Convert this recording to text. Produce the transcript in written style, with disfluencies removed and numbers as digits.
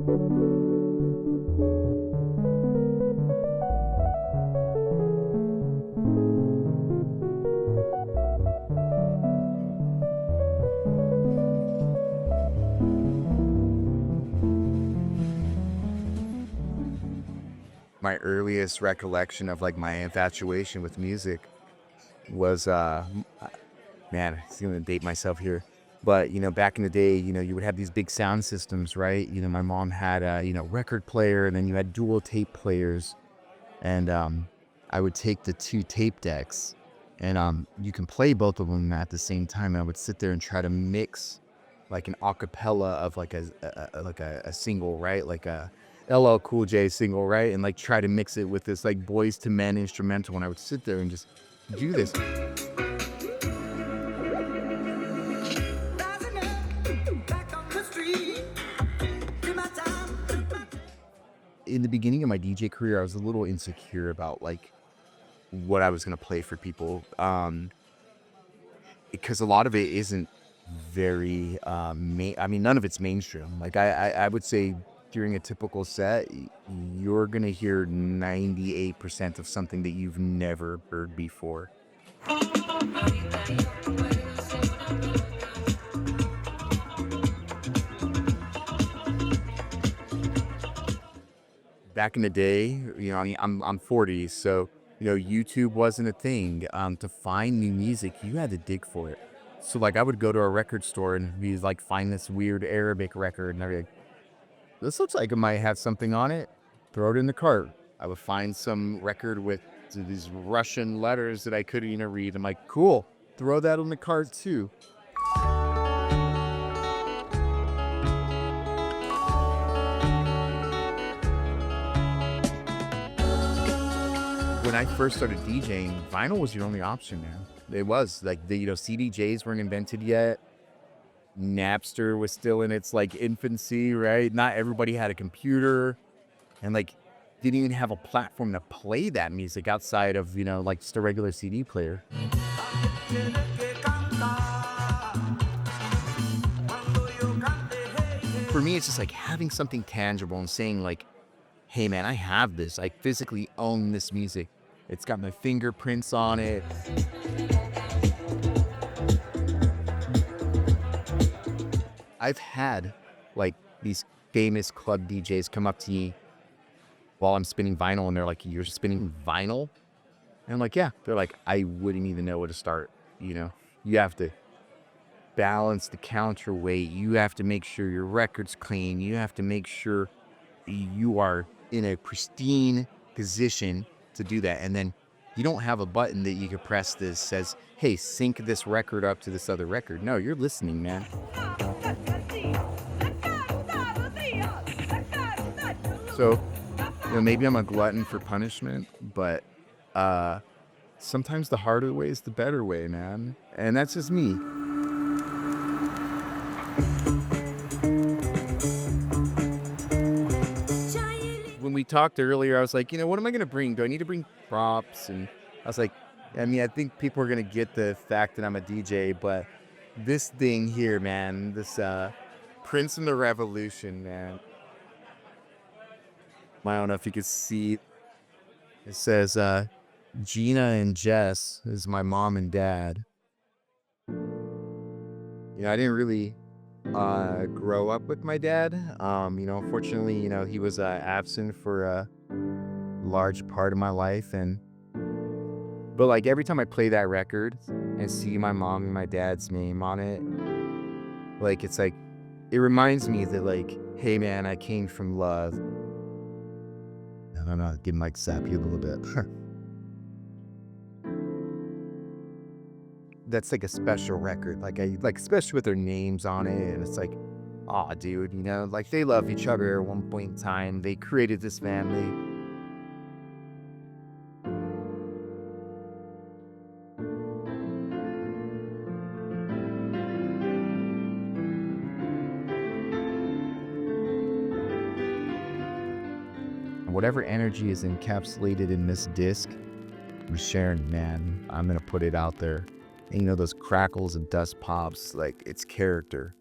My earliest recollection of like my infatuation with music was man, it's gonna date myself here. But back in the day, you would have these big sound systems, right? My mom had a, record player, and then you had dual tape players. And I would take the two tape decks, and you can play both of them at the same time. And I would sit there and try to mix like an acapella of like a single, right? Like a LL Cool J single, right? And like try to mix it with this like Boys to Men instrumental. And I would sit there and just do this. In the beginning of my DJ career, I was a little insecure about like what I was gonna play for people, because a lot of it isn't very I mean, none of it's mainstream. Like I would say during a typical set, you're gonna hear 98% of something that you've never heard before. Back in the day, I mean, I'm 40, so YouTube wasn't a thing. To find new music, you had to dig for it. So like, I would go to a record store and be like, find this weird Arabic record, and I'd be like, this looks like it might have something on it. Throw it in the cart. I would find some record with these Russian letters that I couldn't read. I'm like, cool. Throw that on the cart too. When I first started DJing, vinyl was your only option, man. It was like the CDJs weren't invented yet. Napster was still in its like infancy, right? Not everybody had a computer, and like didn't even have a platform to play that music outside of like just a regular CD player. For me, it's just like having something tangible and saying like, hey man, I have this. I physically own this music. It's got my fingerprints on it. I've had like these famous club DJs come up to me while I'm spinning vinyl, and they're like, "You're spinning vinyl?" And I'm like, "Yeah." They're like, "I wouldn't even know where to start." You have to balance the counterweight. You have to make sure your record's clean. You have to make sure you are in a pristine position to do that. And then you don't have a button that you can press that says, hey, sync this record up to this other record. No, you're listening, man. So, maybe I'm a glutton for punishment, but sometimes the harder way is the better way, man. And that's just me. When we talked earlier, I was like, what am I going to bring? Do I need to bring props? And I was like, I mean, I think people are going to get the fact that I'm a DJ, but this thing here, man, this Prince and the Revolution, man. I don't know if you could see. It says, Gina and Jess is my mom and dad. I didn't really grow up with my dad. Unfortunately, he was absent for a large part of my life. But like every time I play that record and see my mom and my dad's name on it, like it's like, it reminds me that like, hey man, I came from love. I don't know, getting like sappy a little bit. That's like a special record, like especially with their names on it, and it's like, aw, dude, like they love each other at one point in time. They created this family. Whatever energy is encapsulated in this disc, I'm sharing, man. I'm gonna put it out there. And those crackles and dust pops, like it's character.